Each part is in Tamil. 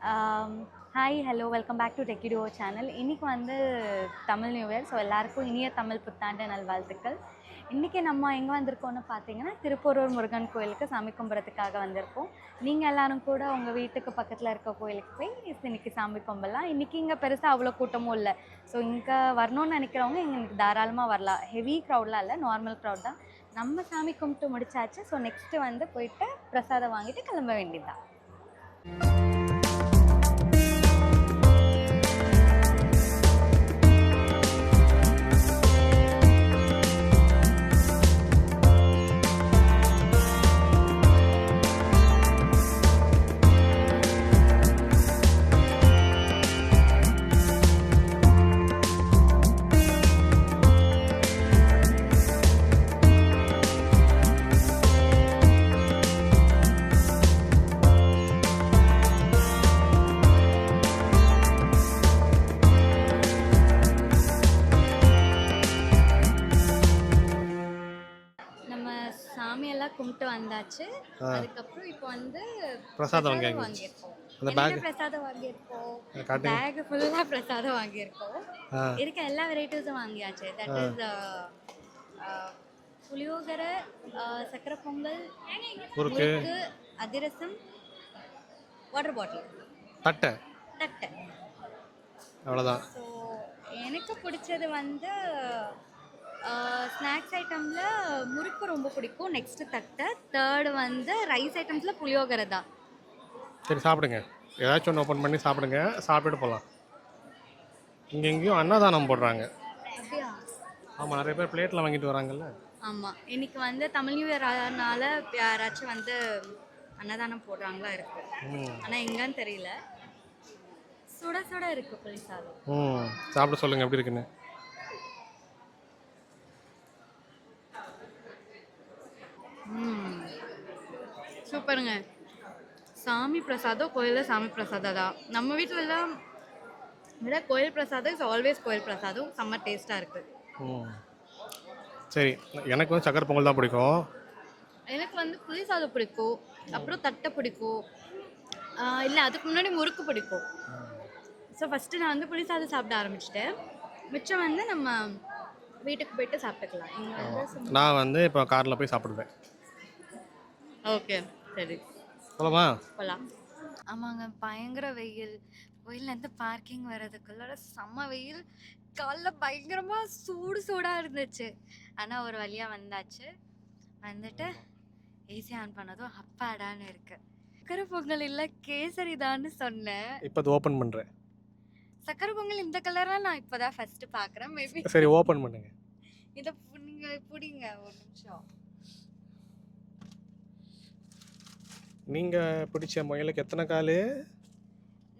Hi hello welcome back to டெக்கிடியோ சேனல். இன்றைக்கி வந்து தமிழ் நியூ இயர். ஸோ எல்லாருக்கும் இனிய தமிழ் புத்தாண்டு நல்வாழ்த்துக்கள். இன்றைக்கி நம்ம எங்கே வந்திருக்கோம்னு பார்த்தீங்கன்னா திருப்பூரூர் முருகன் கோயிலுக்கு சாமி கும்பிட்றதுக்காக வந்திருக்கோம். நீங்கள் எல்லோரும் கூட உங்கள் வீட்டுக்கு பக்கத்தில் இருக்க கோயிலுக்கு போய் இன்றைக்கி சாமி கும்பிடலாம். இன்றைக்கி இங்கே பெருசாக அவ்வளோ கூட்டமும் இல்லை. ஸோ இங்கே வரணும்னு நினைக்கிறவங்க இங்கே தாராளமாக வரலாம். ஹெவி க்ரௌட்லாம் இல்லை, நார்மல் க்ரௌட் தான். நம்ம சாமி கும்பிட்டு முடிச்சாச்சு. ஸோ நெக்ஸ்ட்டு வந்து போயிட்டு பிரசாதம் வாங்கிட்டு கிளம்ப வேண்டியதுதான். சாமியெல்லாம் கும்பிட்டு வந்தாச்சு. அதுக்கப்புறம் இப்போ வந்து பிரசாதம் வாங்கியிருக்கோம். பிரசாதம் வாங்கியிருக்கோம். பேக் ஃபுல்லாக பிரசாதம் வாங்கியிருக்கோம். இருக்க எல்லா வெரைட்டிஸும் வாங்கியாச்சு. தட் இஸ் புளியோகரை, சக்கரை பொங்கல், முறுக்கு, அதிரசம், வாட்டர் பாட்டில், தட்டை. அவ்வளோதான். ஸோ எனக்கு பிடிச்சது வந்து ஸ்நாக்ஸ் ஐட்டமில் முறுக்கு ரொம்ப பிடிக்கும். நெக்ஸ்ட்டு தட்டை. தேர்டு வந்து ரைஸ் ஐட்டம்ஸில் புளியோகரை தான். சரி, சாப்பிடுங்க. ஏதாச்சும் ஒன்று ஓப்பன் பண்ணி சாப்பிடுங்க. சாப்பிட்டு போகலாம். இங்கே எங்கேயும் அன்னதானம் போடுறாங்க. அப்படியா? ஆமாம், நிறைய பேர் பிளேட்டில் வாங்கிட்டு வராங்கல்ல. ஆமாம், இன்றைக்கி வந்து தமிழ் நியூ இயர்னால யாராச்சும் வந்து அன்னதானம் போடுறாங்களா இருக்குது. ஆனால் எங்கன்னு தெரியல. சுட சுட இருக்குது புளி சாதம். சாப்பிட சொல்லுங்கள் எப்படி இருக்குன்னு. சூப்பருங்க. சாமி பிரசாதம் கோயிலில் சாமி பிரசாதம் தான். நம்ம வீட்டில் எல்லாம் விட கோயில் பிரசாதம் இஸ் ஆல்வேஸ் கோயில் பிரசாதம். செம்ம டேஸ்ட்டாக இருக்குது. சரி, எனக்கு வந்து சக்கரை பொங்கல் தான் பிடிக்கும். எனக்கு வந்து புளி சாதம் பிடிக்கும். அப்புறம் தட்டை பிடிக்கும். இல்லை, அதுக்கு முன்னாடி முறுக்கு பிடிக்கும். ஸோ ஃபஸ்ட்டு நான் வந்து புளி சாதம் சாப்பிட ஆரம்பிச்சிட்டேன். மிச்சம் வந்து நம்ம வீட்டுக்கு போயிட்டு சாப்பிட்டுக்கலாம். நான் வந்து இப்போ காரில் போய் சாப்பிடுவேன். ஓகே, சரி, போலாமா? போகலாம். ஆமாங்க, பயங்கர வெயில். கோயிலேருந்து பார்க்கிங் வர்றதுக்குள்ள செம்ம வெயில். காலைல பயங்கரமாக சூடாக இருந்துச்சு. ஆனால் ஒரு வழியாக வந்தாச்சு. வந்துட்டு ஏசி ஆன் பண்ணதும் அப்பாடான்னு இருக்கு. சக்கரை பொங்கல் இல்லை கேசரி தான்னு சொன்னேன். இப்போ அது ஓப்பன் பண்ணுறேன். சக்கரை பொங்கல் இந்த கலராக நான் இப்போ தான் ஃபஸ்ட்டு பார்க்குறேன். மேபி. சரி, ஓப்பன் பண்ணுங்க. இதை நீங்கள் பிடிங்க ஒரு நிமிஷம். நீங்கள் பிடிச்ச முயலுக்கு எத்தனை கால்?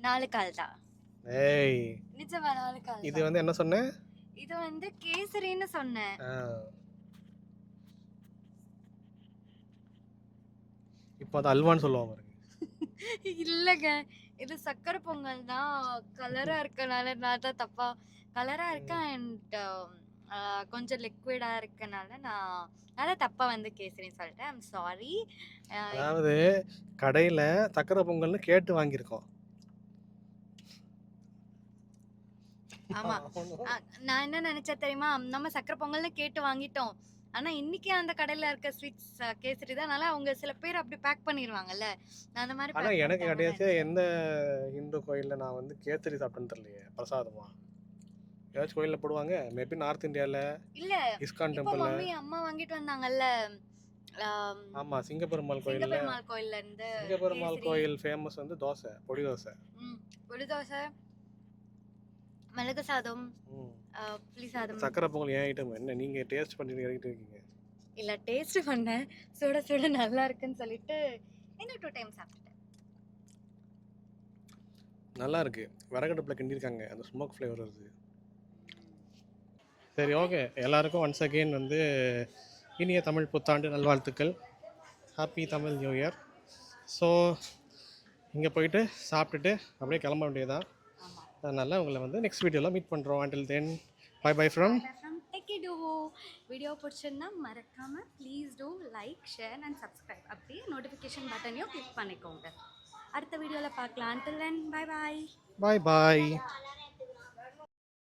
4 கால் தான். ஏய், நிஜமா 4 கால். இது வந்து என்ன சொன்னேன்? இது வந்து கேசரின்னு சொன்னேன். இப்போ அது அல்வான்னு சொல்லுவாங்க. இல்லைங்க, இது சக்கரை பொங்கல் தான். கலராக இருக்கனால நான் தான் தப்பா கலராக இருக்கேன். அண்ட் கொஞ்சம் லிக்விடாக இருக்கனால நான் தப்பாக வந்து கேசரின்னு சொல்லிட்டேன். I'm sorry. அதாவது கடையில் சக்கரை பொங்கல்னு கேட்டு வாங்கியிருக்கோம். ஆமாம், நான் என்ன நினச்சேன் தெரியுமா, நம்ம சக்கரை பொங்கல்னு கேட்டு வாங்கிட்டோம். ஆனால் இன்றைக்கி அந்த கடையில் இருக்க ஸ்வீட்ஸ் கேசரி தான். அதனால் அவங்க சில பேர் அப்படி பேக் பண்ணிடுவாங்கல்ல, நான் அந்த மாதிரி. ஆனால் எனக்கு கிடையாது. எந்த இந்து கோயிலில் நான் வந்து கேசரி சாப்பிட்டேன்னு தெரியலையே. பிரசாதமா ஏதாச்சும் கோயிலில் போடுவாங்க. மேபி நார்த் இந்தியாவில் இல்லை, இஸ்கான் டெம்பிள் அம்மா வாங்கிட்டு வந்தாங்கல்ல. ஆமாம், சிங்கப்பெருமாள் கோயிலேருந்து. சிங்கப்பெருமாள் கோயில் ஃபேமஸ் வந்து தோசை, பொடி தோசை. பொடி தோசை, மிளகு சாதம், புளி சாதம். சக்கரை பொங்கல் ஏன் ஐட்டம் என்ன? நீங்கள் டேஸ்ட் பண்ணிட்டு இருக்கீங்க. இல்லை, டேஸ்ட் பண்ணேன். சுட சுட நல்லா இருக்குன்னு சொல்லிட்டு இன்னும் 2 டைம் சாப்பிட்டேன். நல்லா இருக்கு. விறகடுப்பில் கிண்டியிருக்காங்க, அந்த ஸ்மோக் ஃப்ளேவர் வருது. சரி, ஓகே. எல்லாருக்கும் ஒன்ஸ் அகெயின் வந்து இனிய தமிழ் புத்தாண்டு நல்வாழ்த்துக்கள். Happy Tamil new year. So இங்கே போயிட்டு சாப்பிட்டுட்டு அப்படியே கிளம்ப வேண்டியதான். அதனால் உங்களை வந்து நெக்ஸ்ட் வீடியோவில் மீட் பண்ணுறோம். அண்டில் தென் பை ஃப்ரம் டெக்கிடியோ. வீடியோ பிடிச்சிருந்தா மறக்காமல் please do like, share and subscribe. அப்படியே நோட்டிஃபிகேஷன் பட்டனையும் கிளிக் பண்ணிக்கோங்க. அடுத்த வீடியோவில் பார்க்கலாம். until then bye bye. பாய் பாய்.